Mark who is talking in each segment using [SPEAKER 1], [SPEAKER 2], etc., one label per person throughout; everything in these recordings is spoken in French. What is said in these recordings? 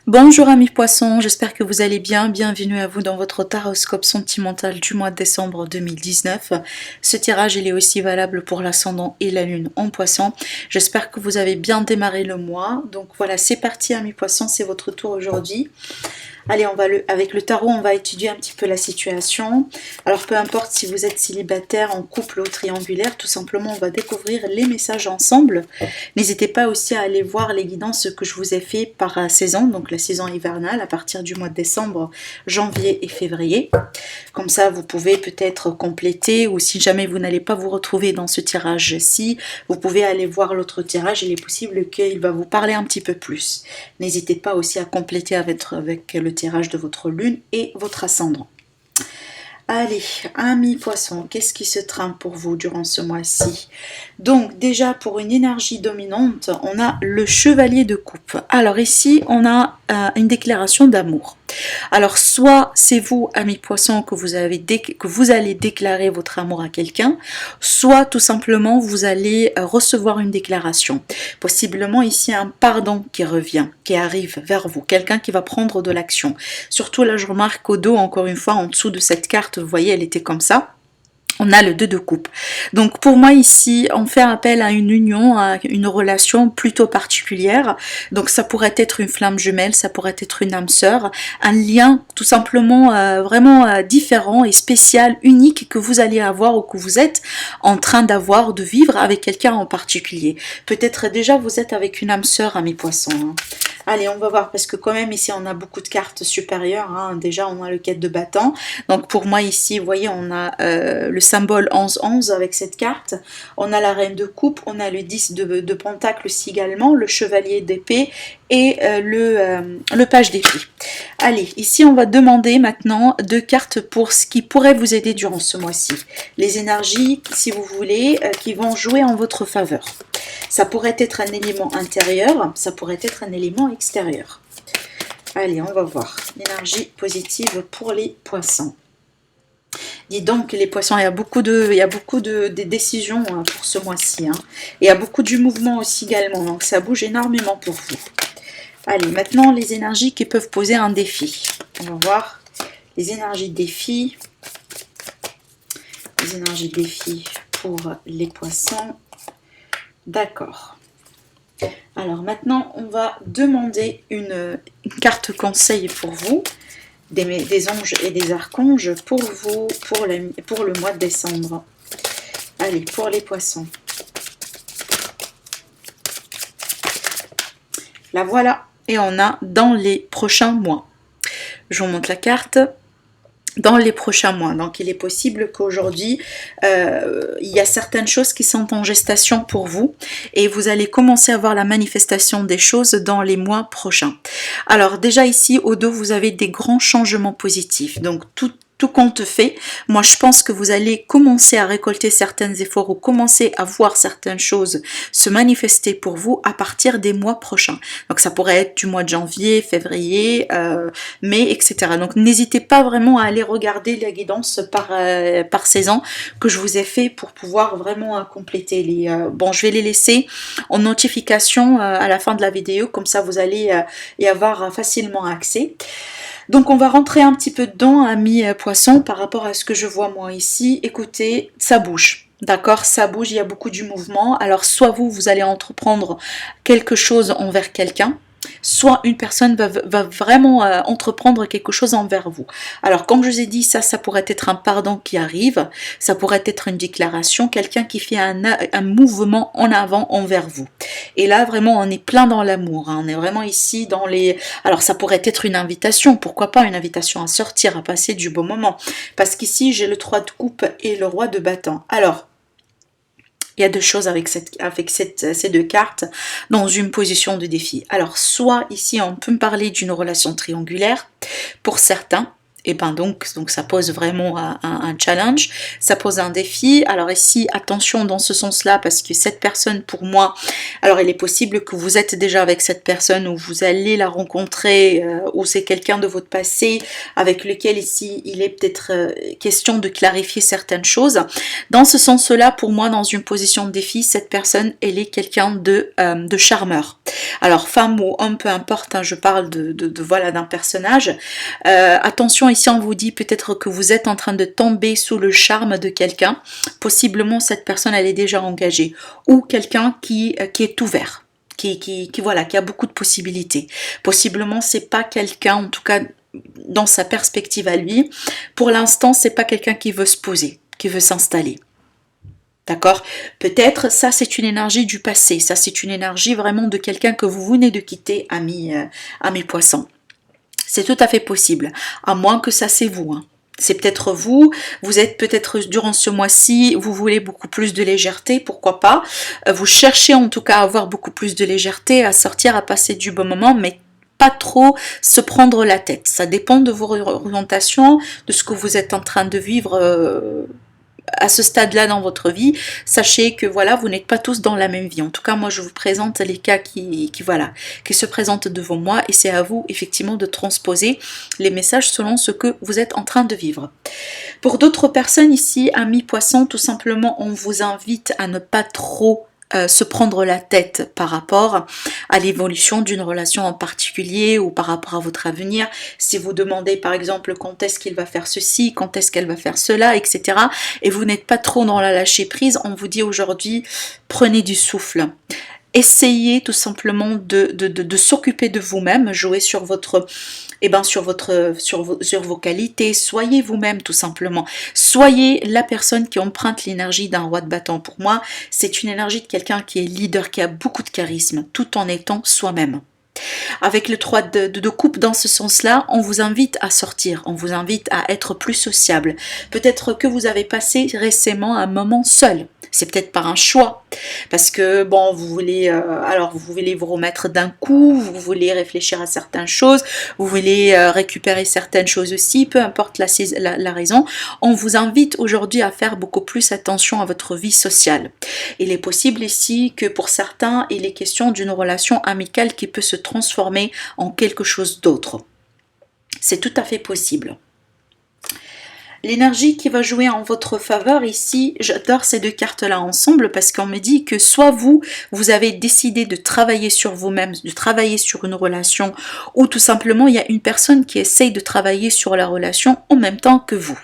[SPEAKER 1] Bonjour amis poissons, j'espère que vous allez bien. Bienvenue à vous dans votre taroscope sentimental du mois de décembre 2019. Ce tirage il est aussi valable pour l'ascendant et la lune en poisson. J'espère que vous avez bien démarré le mois. Donc voilà, c'est parti amis poissons, c'est votre tour aujourd'hui. Allez, avec le tarot, on va étudier un petit peu la situation. Alors, peu importe si vous êtes célibataire, en couple ou triangulaire, tout simplement, on va découvrir les messages ensemble. N'hésitez pas aussi à aller voir les guidances que je vous ai fait par saison, donc la saison hivernale, à partir du mois de décembre, janvier et février. Comme ça, vous pouvez peut-être compléter, ou si jamais vous n'allez pas vous retrouver dans ce tirage-ci, vous pouvez aller voir l'autre tirage. Il est possible qu'il va vous parler un petit peu plus. N'hésitez pas aussi à compléter avec le tirage de votre lune et votre ascendant. Allez, amis poissons, qu'est-ce qui se trame pour vous durant ce mois-ci? Donc déjà pour une énergie dominante, on a le chevalier de coupe. Alors ici, on a une déclaration d'amour. Alors soit c'est vous, amis poissons, que vous allez déclarer votre amour à quelqu'un, soit tout simplement vous allez recevoir une déclaration. Possiblement ici un pardon qui revient, qui arrive vers vous, quelqu'un qui va prendre de l'action. Surtout là je remarque au dos, encore une fois, en dessous de cette carte, vous voyez elle était comme ça. On a le 2 de coupe. Donc pour moi ici, on fait appel à une union, à une relation plutôt particulière. Donc ça pourrait être une flamme jumelle, ça pourrait être une âme sœur, un lien tout simplement vraiment différent et spécial, unique que vous allez avoir ou que vous êtes en train d'avoir, de vivre avec quelqu'un en particulier. Peut-être déjà vous êtes avec une âme sœur, amis poissons. Hein. Allez, on va voir, parce que quand même ici on a beaucoup de cartes supérieures. Hein. Déjà on a le 4 de bâton. Donc pour moi ici, vous voyez, on a le symbole 11-11 avec cette carte. On a la reine de coupe, on a le 10 de pentacle aussi également, le chevalier d'épée et le page d'épée. Allez, ici on va demander maintenant 2 cartes pour ce qui pourrait vous aider durant ce mois-ci. Les énergies, si vous voulez, qui vont jouer en votre faveur. Ça pourrait être un élément intérieur, ça pourrait être un élément extérieur. Allez, on va voir. L'énergie positive pour les poissons. Dis donc, les poissons, il y a beaucoup de décisions hein, pour ce mois-ci. Hein. Et il y a beaucoup du mouvement aussi également, donc ça bouge énormément pour vous. Allez, maintenant, les énergies qui peuvent poser un défi. On va voir les énergies défis. Les énergies défis pour les poissons. D'accord. Alors maintenant, on va demander une carte conseil pour vous, des anges et des archanges pour vous, pour le mois de décembre. Allez, pour les poissons. La voilà, et on a dans les prochains mois. Je vous montre la carte. Dans les prochains mois. Donc il est possible qu'aujourd'hui il y a certaines choses qui sont en gestation pour vous et vous allez commencer à voir la manifestation des choses dans les mois prochains. Alors déjà ici au dos vous avez des grands changements positifs, donc tout compte fait, moi je pense que vous allez commencer à récolter certains efforts ou commencer à voir certaines choses se manifester pour vous à partir des mois prochains. Donc ça pourrait être du mois de janvier, février, mai, etc. Donc n'hésitez pas vraiment à aller regarder la guidance par saison que je vous ai fait pour pouvoir vraiment compléter les... bon, je vais les laisser en notification à la fin de la vidéo, comme ça vous allez y avoir facilement accès. Donc on va rentrer un petit peu dedans, amis poissons, par rapport à ce que je vois moi ici. Écoutez, ça bouge. D'accord, ça bouge, il y a beaucoup du mouvement. Alors soit vous allez entreprendre quelque chose envers quelqu'un, soit une personne va vraiment entreprendre quelque chose envers vous. Alors comme je vous ai dit, ça pourrait être un pardon qui arrive, ça pourrait être une déclaration, quelqu'un qui fait un mouvement en avant envers vous. Et là vraiment on est plein dans l'amour, hein. On est vraiment ici dans les... Alors ça pourrait être une invitation, pourquoi pas une invitation à sortir, à passer du beau moment. Parce qu'ici j'ai le 3 de coupe et le roi de bâton. Alors il y a deux choses avec ces deux cartes dans une position de défi. Alors, soit ici, on peut me parler d'une relation triangulaire pour certains, Et ben donc ça pose vraiment un challenge, ça pose un défi. Alors ici, attention dans ce sens-là, parce que cette personne, pour moi, alors il est possible que vous êtes déjà avec cette personne, ou vous allez la rencontrer, ou c'est quelqu'un de votre passé avec lequel ici il est peut-être question de clarifier certaines choses. Dans ce sens-là, pour moi, dans une position de défi, cette personne, elle est quelqu'un de charmeur. Alors femme ou homme, peu importe, hein, je parle voilà, d'un personnage. Attention, ici on vous dit peut-être que vous êtes en train de tomber sous le charme de quelqu'un. Possiblement cette personne elle est déjà engagée, ou quelqu'un qui est ouvert, voilà, qui a beaucoup de possibilités. Possiblement c'est pas quelqu'un, en tout cas dans sa perspective à lui, pour l'instant c'est pas quelqu'un qui veut se poser, qui veut s'installer. D'accord? Peut-être ça c'est une énergie du passé, ça c'est une énergie vraiment de quelqu'un que vous venez de quitter, ami poisson. C'est tout à fait possible, à moins que ça c'est vous. Hein. C'est peut-être vous, vous êtes peut-être durant ce mois-ci, vous voulez beaucoup plus de légèreté, pourquoi pas. Vous cherchez en tout cas à avoir beaucoup plus de légèreté, à sortir, à passer du bon moment, mais pas trop se prendre la tête. Ça dépend de vos orientations, de ce que vous êtes en train de vivre à ce stade-là dans votre vie. Sachez que voilà, vous n'êtes pas tous dans la même vie. En tout cas, moi, je vous présente les cas qui se présentent devant moi, et c'est à vous, effectivement, de transposer les messages selon ce que vous êtes en train de vivre. Pour d'autres personnes ici, amis poissons, tout simplement, on vous invite à ne pas trop se prendre la tête par rapport à l'évolution d'une relation en particulier, ou par rapport à votre avenir. Si vous demandez par exemple quand est-ce qu'il va faire ceci, quand est-ce qu'elle va faire cela, etc. et vous n'êtes pas trop dans la lâcher prise, on vous dit aujourd'hui prenez du souffle. Essayez tout simplement de s'occuper de vous-même, jouer sur votre sur vos qualités, soyez vous-même tout simplement. Soyez la personne qui emprunte l'énergie d'un roi de bâton. Pour moi, c'est une énergie de quelqu'un qui est leader, qui a beaucoup de charisme, tout en étant soi-même. Avec le 3 de coupe dans ce sens-là, on vous invite à sortir, on vous invite à être plus sociable. Peut-être que vous avez passé récemment un moment seul. C'est peut-être par un choix, parce que bon, vous voulez vous remettre d'un coup, vous voulez réfléchir à certaines choses, vous voulez récupérer certaines choses aussi, peu importe la raison. On vous invite aujourd'hui à faire beaucoup plus attention à votre vie sociale. Il est possible ici que pour certains, il est question d'une relation amicale qui peut se transformer en quelque chose d'autre. C'est tout à fait possible. L'énergie qui va jouer en votre faveur ici, j'adore ces deux cartes-là ensemble, parce qu'on me dit que soit vous avez décidé de travailler sur vous-même, de travailler sur une relation, ou tout simplement il y a une personne qui essaye de travailler sur la relation en même temps que vous.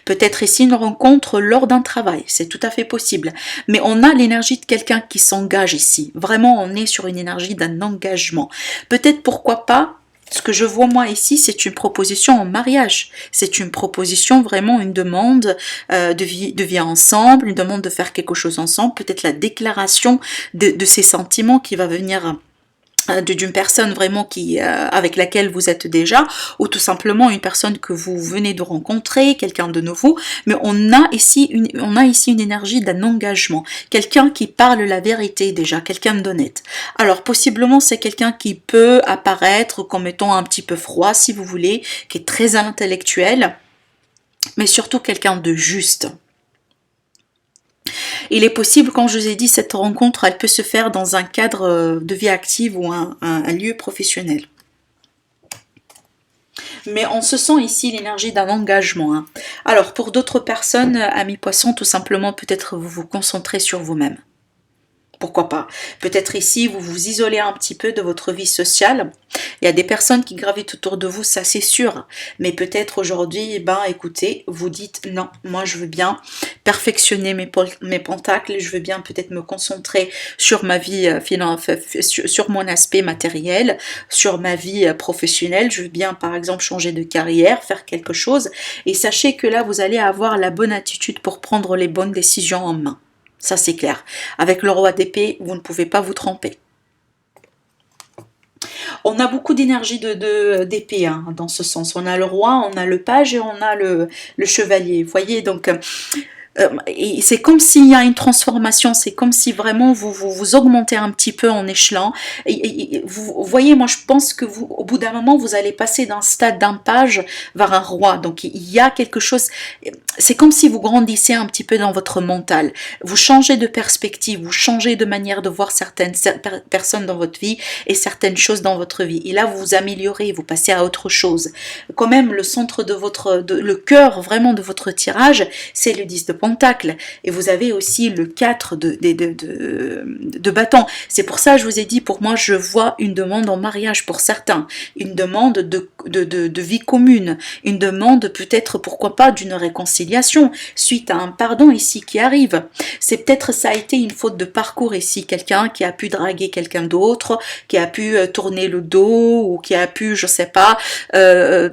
[SPEAKER 1] Peut-être ici une rencontre lors d'un travail, c'est tout à fait possible. Mais on a l'énergie de quelqu'un qui s'engage ici. Vraiment, on est sur une énergie d'un engagement. Peut-être pourquoi pas. Ce que je vois moi ici, c'est une proposition en mariage. C'est une proposition, vraiment une demande de vie ensemble, une demande de faire quelque chose ensemble. Peut-être la déclaration de ces sentiments qui va venir d'une personne vraiment avec laquelle vous êtes déjà, ou tout simplement une personne que vous venez de rencontrer, quelqu'un de nouveau, mais on a ici une énergie d'un engagement, quelqu'un qui parle la vérité déjà, quelqu'un d'honnête. Alors possiblement c'est quelqu'un qui peut apparaître comme étant un petit peu froid si vous voulez, qui est très intellectuel, mais surtout quelqu'un de juste. Il est possible, quand je vous ai dit, cette rencontre, elle peut se faire dans un cadre de vie active ou un lieu professionnel. Mais on se sent ici l'énergie d'un engagement. Hein. Alors, pour d'autres personnes, amis poissons, tout simplement, peut-être vous vous concentrez sur vous-même. Pourquoi pas? Peut-être ici, vous vous isolez un petit peu de votre vie sociale. Il y a des personnes qui gravitent autour de vous, ça c'est sûr. Mais peut-être aujourd'hui, écoutez, vous dites non, moi je veux bien perfectionner mes pentacles, je veux bien peut-être me concentrer sur ma vie sur mon aspect matériel, sur ma vie professionnelle. Je veux bien par exemple changer de carrière, faire quelque chose. Et sachez que là, vous allez avoir la bonne attitude pour prendre les bonnes décisions en main. Ça c'est clair. Avec le roi d'épée, vous ne pouvez pas vous tromper. On a beaucoup d'énergie d'épée dans ce sens. On a le roi, on a le page et on a le chevalier. Vous voyez, donc Et c'est comme s'il y a une transformation, c'est comme si vraiment vous augmentez un petit peu en échelon. Et vous voyez, moi je pense que vous, au bout d'un moment, vous allez passer d'un stade d'un page vers un roi. Donc il y a quelque chose, c'est comme si vous grandissez un petit peu dans votre mental. Vous changez de perspective, vous changez de manière de voir certaines personnes dans votre vie et certaines choses dans votre vie. Et là, vous vous améliorez, vous passez à autre chose. Quand même, le centre de le cœur vraiment de votre tirage, c'est le 10 de Pentacle. Et vous avez aussi le 4 de bâton. C'est pour ça que je vous ai dit, pour moi, je vois une demande en mariage pour certains, une demande de vie commune, une demande peut-être, pourquoi pas, d'une réconciliation suite à un pardon ici qui arrive. C'est peut-être ça a été une faute de parcours ici, quelqu'un qui a pu draguer quelqu'un d'autre, qui a pu tourner le dos ou qui a pu, je sais pas,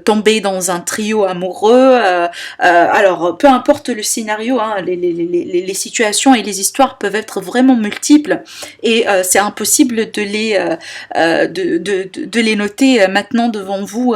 [SPEAKER 1] tomber dans un trio amoureux. Alors, peu importe le scénario, hein, les situations et les histoires peuvent être vraiment multiples et c'est impossible de les noter maintenant devant vous.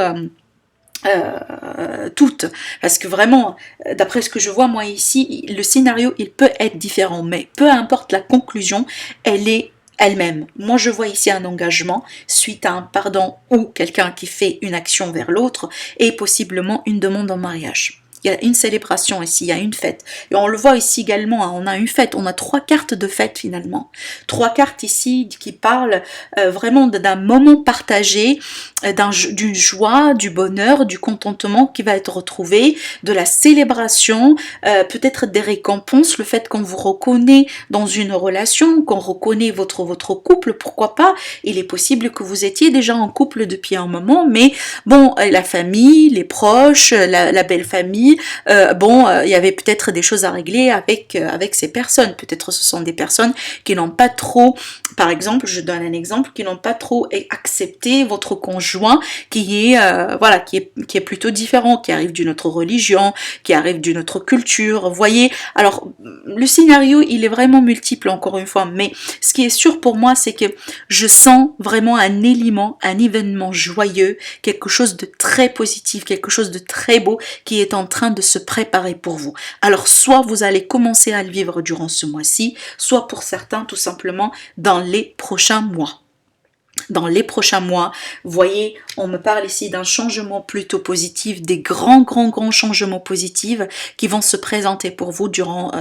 [SPEAKER 1] Toutes, parce que vraiment, d'après ce que je vois moi ici, le scénario il peut être différent, mais peu importe la conclusion, elle est elle-même. Moi je vois ici un engagement suite à un pardon ou quelqu'un qui fait une action vers l'autre et possiblement une demande en mariage. Il y a une célébration ici, il y a une fête. Et on le voit ici également, hein, on a une fête, on a 3 cartes de fête finalement. 3 cartes ici qui parlent vraiment d'un moment partagé, d'une joie, du bonheur, du contentement qui va être retrouvé, de la célébration, peut-être des récompenses, le fait qu'on vous reconnaît dans une relation, qu'on reconnaît votre couple, pourquoi pas. Il est possible que vous étiez déjà en couple depuis un moment, mais bon, la famille, les proches, la belle famille, il y avait peut-être des choses à régler avec ces personnes. Peut-être ce sont des personnes qui n'ont pas trop, par exemple, je donne un exemple, qui n'ont pas trop accepté votre conjoint qui est plutôt différent, qui arrive d'une autre religion, qui arrive d'une autre culture. Vous voyez, alors le scénario il est vraiment multiple encore une fois, mais ce qui est sûr pour moi c'est que je sens vraiment un événement joyeux, quelque chose de très positif, quelque chose de très beau qui est en train de se préparer pour vous. Alors soit vous allez commencer à le vivre durant ce mois-ci, soit pour certains tout simplement dans les prochains mois. Dans les prochains mois, vous voyez, on me parle ici d'un changement plutôt positif, des grands changements positifs qui vont se présenter pour vous durant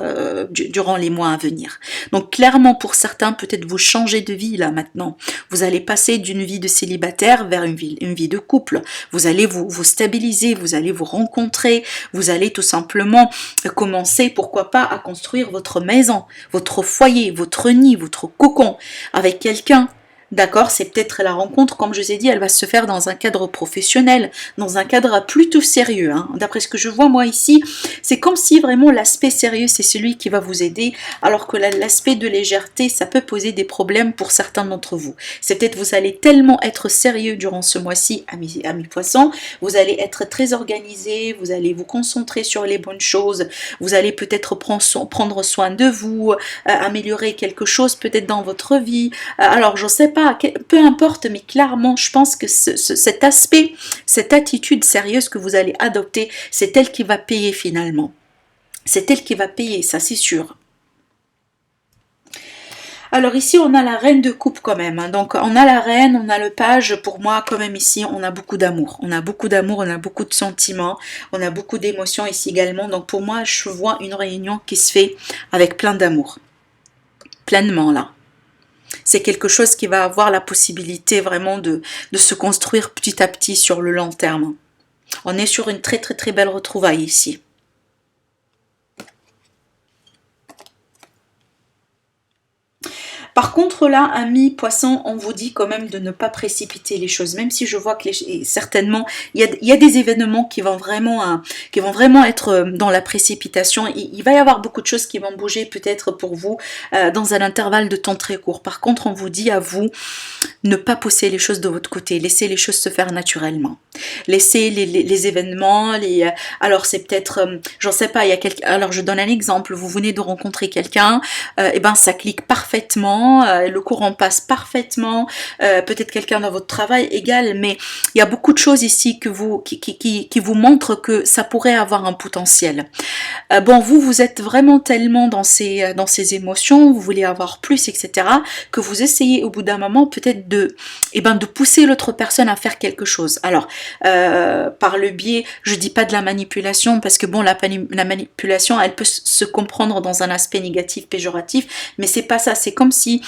[SPEAKER 1] les mois à venir. Donc clairement pour certains, peut-être vous changez de vie là maintenant. Vous allez passer d'une vie de célibataire vers une vie de couple. Vous allez vous stabiliser, vous allez vous rencontrer, vous allez tout simplement commencer, pourquoi pas, à construire votre maison, votre foyer, votre nid, votre cocon avec quelqu'un. D'accord, c'est peut-être la rencontre, comme je vous ai dit, elle va se faire dans un cadre professionnel, dans un cadre plutôt sérieux. Hein. D'après ce que je vois moi ici, c'est comme si vraiment l'aspect sérieux, c'est celui qui va vous aider, alors que l'aspect de légèreté, ça peut poser des problèmes pour certains d'entre vous. C'est peut-être vous allez tellement être sérieux durant ce mois-ci, amis poissons, vous allez être très organisé, vous allez vous concentrer sur les bonnes choses, vous allez peut-être prendre soin de vous, améliorer quelque chose peut-être dans votre vie. Alors, je sais pas, peu importe, mais clairement, je pense que cet aspect, cette attitude sérieuse que vous allez adopter, c'est elle qui va payer finalement. C'est elle qui va payer, ça c'est sûr. Alors ici, on a la reine de coupe quand même. Hein. Donc, on a la reine, on a le page. Pour moi, quand même ici, on a beaucoup d'amour. On a beaucoup d'amour, on a beaucoup de sentiments, on a beaucoup d'émotions ici également. Donc, pour moi, je vois une réunion qui se fait avec plein d'amour. Pleinement, là. C'est quelque chose qui va avoir la possibilité vraiment de se construire petit à petit sur le long terme. On est sur une très très très belle retrouvaille ici. Par contre là, amis poissons, on vous dit quand même de ne pas précipiter les choses, même si je vois que certainement, il y a des événements qui vont vraiment être dans la précipitation. Il va y avoir beaucoup de choses qui vont bouger peut-être pour vous dans un intervalle de temps très court. Par contre, on vous dit à vous, ne pas pousser les choses de votre côté, laissez les choses se faire naturellement. Laissez les événements, alors c'est peut-être, j'en sais pas, il y a quelqu'un, alors je donne un exemple, vous venez de rencontrer quelqu'un, et ben ça clique parfaitement, parfaitement, le courant passe parfaitement, peut-être quelqu'un dans votre travail égal, mais il y a beaucoup de choses ici qui vous montrent que ça pourrait avoir un potentiel. Bon, vous êtes vraiment tellement dans ces émotions, vous voulez avoir plus, etc., que vous essayez au bout d'un moment peut-être de pousser l'autre personne à faire quelque chose. Alors, par le biais, je dis pas de la manipulation, parce que bon, la manipulation, elle peut se comprendre dans un aspect négatif, péjoratif, mais c'est pas ça, c'est comme si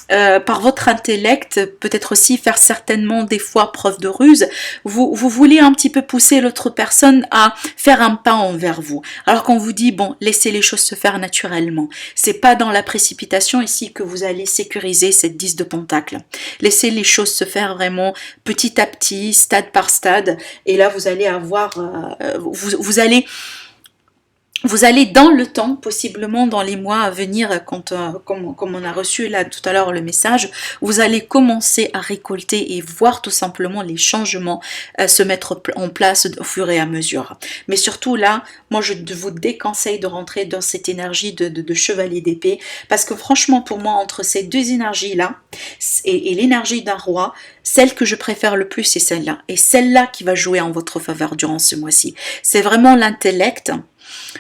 [SPEAKER 1] par votre intellect, peut-être aussi faire certainement des fois preuve de ruse, vous voulez un petit peu pousser l'autre personne à faire un pas envers vous. Alors qu'on vous dit, bon, laissez les choses se faire naturellement. C'est pas dans la précipitation ici que vous allez sécuriser cette 10 de pentacle. Laissez les choses se faire vraiment petit à petit, stade par stade, et là vous allez avoir, vous allez dans le temps, possiblement dans les mois à venir, comme on a reçu là tout à l'heure le message, vous allez commencer à récolter et voir tout simplement les changements se mettre en place au fur et à mesure. Mais surtout là, moi je vous déconseille de rentrer dans cette énergie de chevalier d'épée, parce que franchement pour moi, entre ces deux énergies-là et l'énergie d'un roi, celle que je préfère le plus, c'est celle-là. Et celle-là qui va jouer en votre faveur durant ce mois-ci. C'est vraiment l'intellect.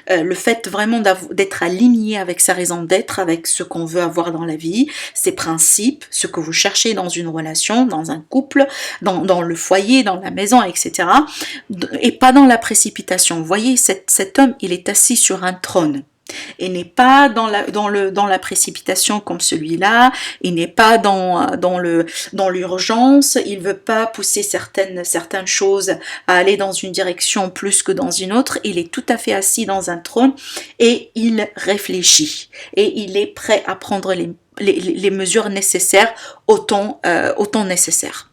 [SPEAKER 1] Le fait vraiment d'être aligné avec sa raison d'être, avec ce qu'on veut avoir dans la vie, ses principes, ce que vous cherchez dans une relation, dans un couple, dans le foyer, dans la maison, etc. Et pas dans la précipitation. Vous voyez, cet homme, il est assis sur un trône. Et n'est pas dans la précipitation comme celui-là, il n'est pas dans l'urgence, il veut pas pousser certaines choses à aller dans une direction plus que dans une autre, il est tout à fait assis dans un trône et il réfléchit et il est prêt à prendre les mesures nécessaires au temps nécessaire.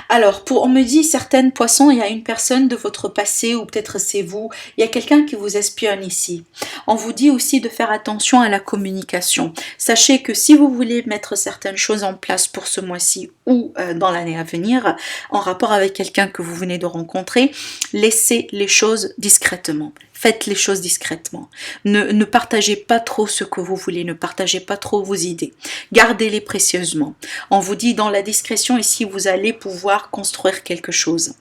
[SPEAKER 1] Alors, on me dit, certaines poissons, il y a une personne de votre passé, ou peut-être c'est vous, il y a quelqu'un qui vous espionne ici. On vous dit aussi de faire attention à la communication. Sachez que si vous voulez mettre certaines choses en place pour ce mois-ci ou dans l'année à venir, en rapport avec quelqu'un que vous venez de rencontrer, laissez les choses discrètement. Faites les choses discrètement. Ne partagez pas trop ce que vous voulez, ne partagez pas trop vos idées. Gardez-les précieusement. On vous dit dans la discrétion ici, vous allez pouvoir construire quelque chose.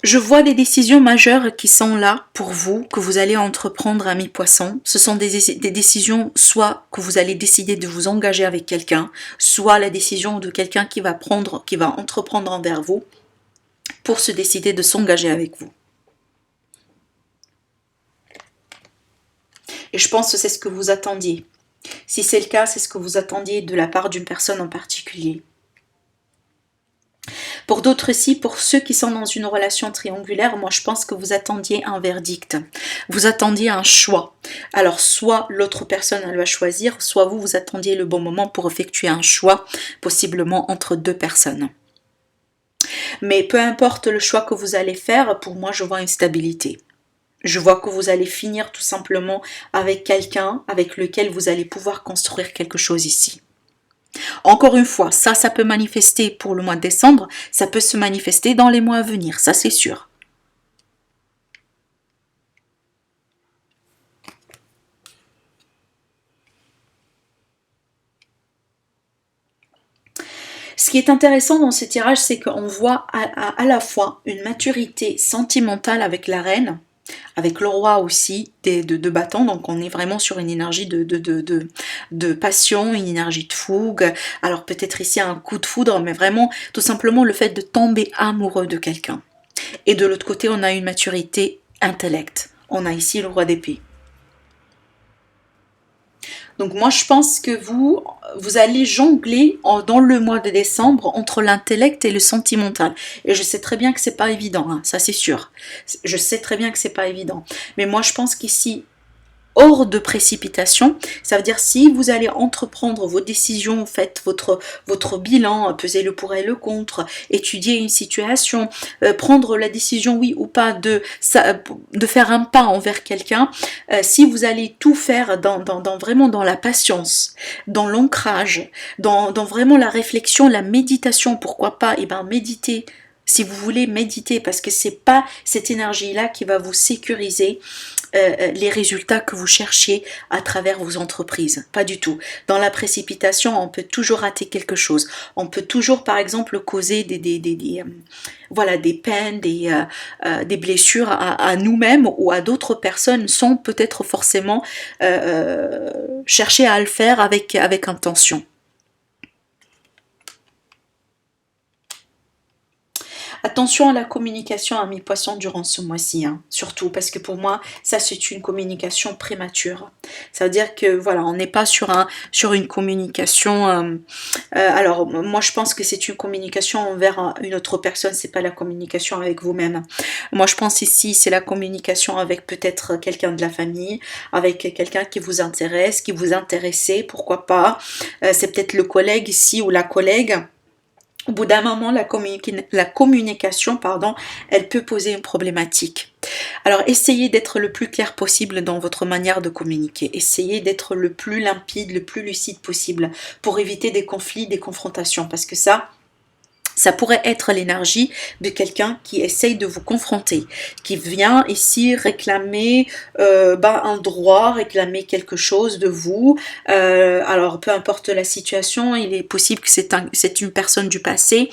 [SPEAKER 1] Je vois des décisions majeures qui sont là pour vous, que vous allez entreprendre, amis poissons. Ce sont des décisions soit que vous allez décider de vous engager avec quelqu'un, soit la décision de quelqu'un qui va entreprendre envers vous pour se décider de s'engager avec vous. Et je pense que c'est ce que vous attendiez. Si c'est le cas, c'est ce que vous attendiez de la part d'une personne en particulier. Pour d'autres aussi, pour ceux qui sont dans une relation triangulaire, moi je pense que vous attendiez un verdict, vous attendiez un choix. Alors soit l'autre personne elle va choisir, soit vous attendiez le bon moment pour effectuer un choix, possiblement entre deux personnes. Mais peu importe le choix que vous allez faire, pour moi je vois une stabilité. Je vois que vous allez finir tout simplement avec quelqu'un avec lequel vous allez pouvoir construire quelque chose ici. Encore une fois, ça peut manifester pour le mois de décembre, ça peut se manifester dans les mois à venir, ça c'est sûr. Ce qui est intéressant dans ce tirage, c'est qu'on voit à la fois une maturité sentimentale avec la reine, avec le roi aussi, de bâton, donc on est vraiment sur une énergie de passion, une énergie de fougue, alors peut-être ici un coup de foudre, mais vraiment tout simplement le fait de tomber amoureux de quelqu'un. Et de l'autre côté, on a une maturité intellect, on a ici le roi d'épée. Donc moi je pense que vous allez jongler dans le mois de décembre entre l'intellect et le sentimental. Et je sais très bien que c'est pas évident, hein, ça c'est sûr. Je sais très bien que c'est pas évident. Mais moi je pense qu'ici, hors de précipitation, ça veut dire si vous allez entreprendre vos décisions, faites votre bilan, pesez le pour et le contre, étudier une situation, prendre la décision oui ou pas de faire un pas envers quelqu'un, si vous allez tout faire vraiment dans la patience, dans l'ancrage, dans vraiment la réflexion, la méditation, pourquoi pas, et méditer Si vous voulez méditer, parce que c'est pas cette énergie-là qui va vous sécuriser les résultats que vous cherchez à travers vos entreprises. Pas du tout. Dans la précipitation, on peut toujours rater quelque chose. On peut toujours, par exemple, causer voilà, des peines, des blessures à nous-mêmes ou à d'autres personnes sans peut-être forcément chercher à le faire avec intention. Attention à la communication à mi-poisson durant ce mois-ci, hein, surtout parce que pour moi, ça c'est une communication prémature. Ça veut dire que voilà, on n'est pas sur une communication. Alors moi je pense que c'est une communication envers une autre personne, c'est pas la communication avec vous-même. Moi je pense ici c'est la communication avec peut-être quelqu'un de la famille, avec quelqu'un qui vous intéresse, qui vous intéressait, pourquoi pas. C'est peut-être le collègue ici ou la collègue. Au bout d'un moment, la communication, pardon, elle peut poser une problématique. Alors, essayez d'être le plus clair possible dans votre manière de communiquer. Essayez d'être le plus limpide, le plus lucide possible pour éviter des conflits, des confrontations. Parce que ça pourrait être l'énergie de quelqu'un qui essaye de vous confronter, qui vient ici réclamer un droit, réclamer quelque chose de vous. Alors peu importe la situation, il est possible que c'est une personne du passé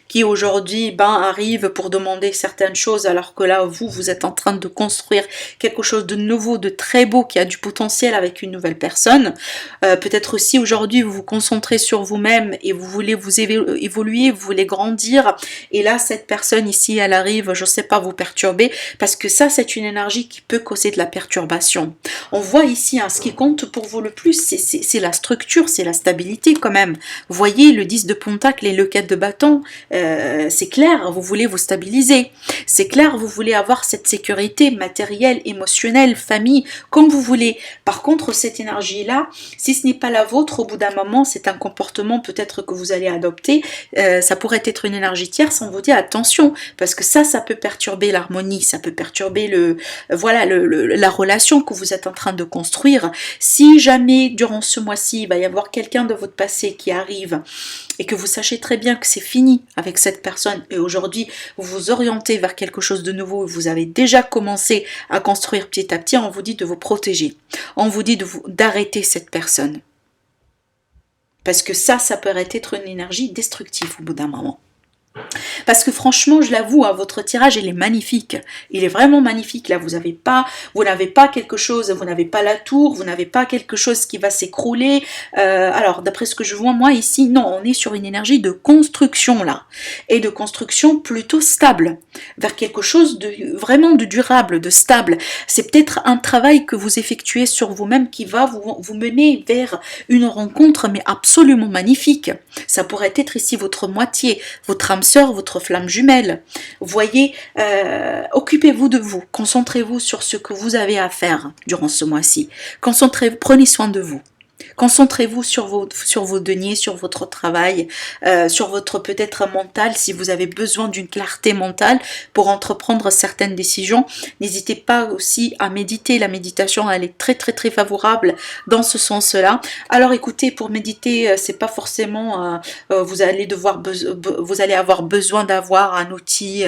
[SPEAKER 1] qui aujourd'hui arrive pour demander certaines choses, alors que là vous êtes en train de construire quelque chose de nouveau, de très beau, qui a du potentiel avec une nouvelle personne. Peut-être aussi aujourd'hui vous vous concentrez sur vous-même et vous voulez vous évoluer, vous voulez grandir, et là cette personne ici elle arrive, je sais pas, vous perturber, parce que ça c'est une énergie qui peut causer de la perturbation. On voit ici, hein, ce qui compte pour vous le plus, c'est la structure, c'est la stabilité quand même. Vous voyez le 10 de pentacle et le 4 de bâton, c'est clair, vous voulez vous stabiliser, c'est clair, vous voulez avoir cette sécurité matérielle, émotionnelle, famille, comme vous voulez. Par contre cette énergie là, si ce n'est pas la vôtre, au bout d'un moment c'est un comportement peut-être que vous allez adopter, ça pourrait être une énergie tierce, on vous dit attention, parce que ça peut perturber l'harmonie, ça peut perturber la relation que vous êtes en train de construire. Si jamais durant ce mois-ci il va y avoir quelqu'un de votre passé qui arrive et que vous sachez très bien que c'est fini avec cette personne et aujourd'hui vous vous orientez vers quelque chose de nouveau, vous avez déjà commencé à construire petit à petit, on vous dit de vous protéger, on vous dit d'arrêter cette personne. Parce que ça peut être une énergie destructive au bout d'un moment. Parce que franchement, je l'avoue, hein, votre tirage, il est magnifique. Il est vraiment magnifique. Là, vous n'avez pas quelque chose, vous n'avez pas la tour, vous n'avez pas quelque chose qui va s'écrouler. Alors, d'après ce que je vois, moi, ici, non, on est sur une énergie de construction, là. Et de construction plutôt stable. Vers quelque chose vraiment de durable, de stable. C'est peut-être un travail que vous effectuez sur vous-même qui va vous mener vers une rencontre, mais absolument magnifique. Ça pourrait être ici votre moitié, votre âme sœur, votre flamme jumelle. Voyez, occupez-vous de vous, concentrez-vous sur ce que vous avez à faire durant ce mois-ci. Prenez soin de vous. Concentrez-vous sur vos deniers, sur votre travail, sur votre peut-être mental, si vous avez besoin d'une clarté mentale pour entreprendre certaines décisions. N'hésitez pas aussi à méditer. La méditation, elle est très très très favorable dans ce sens-là. Alors écoutez, pour méditer, c'est pas forcément vous allez avoir besoin d'avoir un outil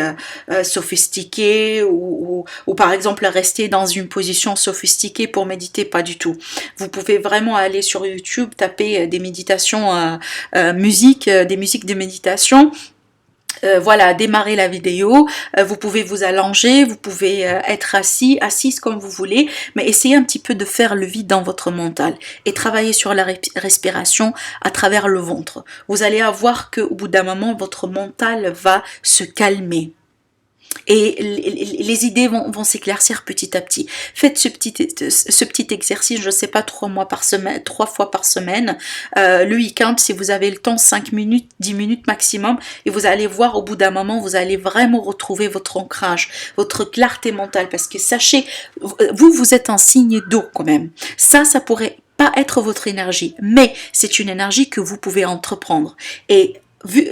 [SPEAKER 1] sophistiqué ou par exemple rester dans une position sophistiquée pour méditer, pas du tout. Vous pouvez vraiment aller sur YouTube, taper des méditations des musiques de méditation. Voilà, démarrer la vidéo, vous pouvez vous allonger, vous pouvez être assise comme vous voulez, mais essayez un petit peu de faire le vide dans votre mental et travailler sur la respiration à travers le ventre. Vous allez avoir qu'au bout d'un moment, votre mental va se calmer. Et les idées vont s'éclaircir petit à petit. Faites ce petit exercice, je ne sais pas, 3 fois par semaine. Le week-end, si vous avez le temps, 5 minutes, 10 minutes maximum. Et vous allez voir, au bout d'un moment, vous allez vraiment retrouver votre ancrage, votre clarté mentale. Parce que sachez, vous êtes un signe d'eau quand même. Ça pourrait pas être votre énergie. Mais c'est une énergie que vous pouvez entreprendre. Et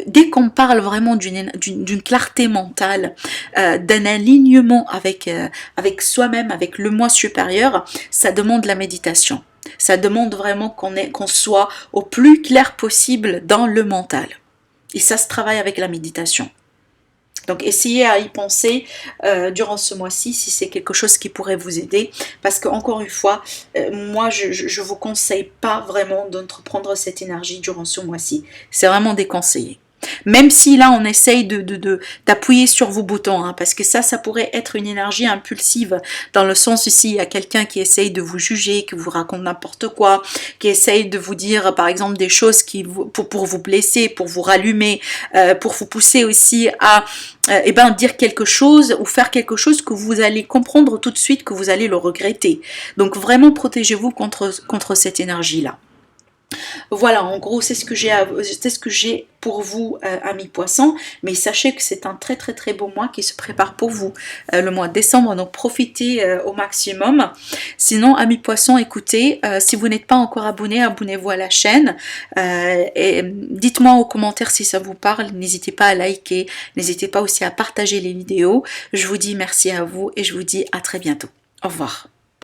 [SPEAKER 1] dès qu'on parle vraiment d'une clarté mentale, d'un alignement avec soi-même, avec le moi supérieur, ça demande la méditation. Ça demande vraiment qu'on soit au plus clair possible dans le mental. Et ça se travaille avec la méditation. Donc essayez à y penser durant ce mois-ci si c'est quelque chose qui pourrait vous aider. Parce que encore une fois, moi je vous conseille pas vraiment d'entreprendre cette énergie durant ce mois-ci. C'est vraiment déconseillé. Même si là on essaye d'appuyer sur vos boutons, hein, parce que ça pourrait être une énergie impulsive, dans le sens ici il y a quelqu'un qui essaye de vous juger, qui vous raconte n'importe quoi, qui essaye de vous dire par exemple des choses pour vous blesser, pour vous rallumer, pour vous pousser aussi à dire quelque chose ou faire quelque chose que vous allez comprendre tout de suite que vous allez le regretter. Donc vraiment protégez-vous contre cette énergie-là. Voilà, en gros, c'est ce que j'ai pour vous, amis poissons. Mais sachez que c'est un très très très beau mois qui se prépare pour vous, le mois de décembre. Donc profitez au maximum. Sinon, amis poissons, écoutez, si vous n'êtes pas encore abonné, abonnez-vous à la chaîne. Et dites-moi aux commentaires si ça vous parle. N'hésitez pas à liker. N'hésitez pas aussi à partager les vidéos. Je vous dis merci à vous et je vous dis à très bientôt. Au revoir.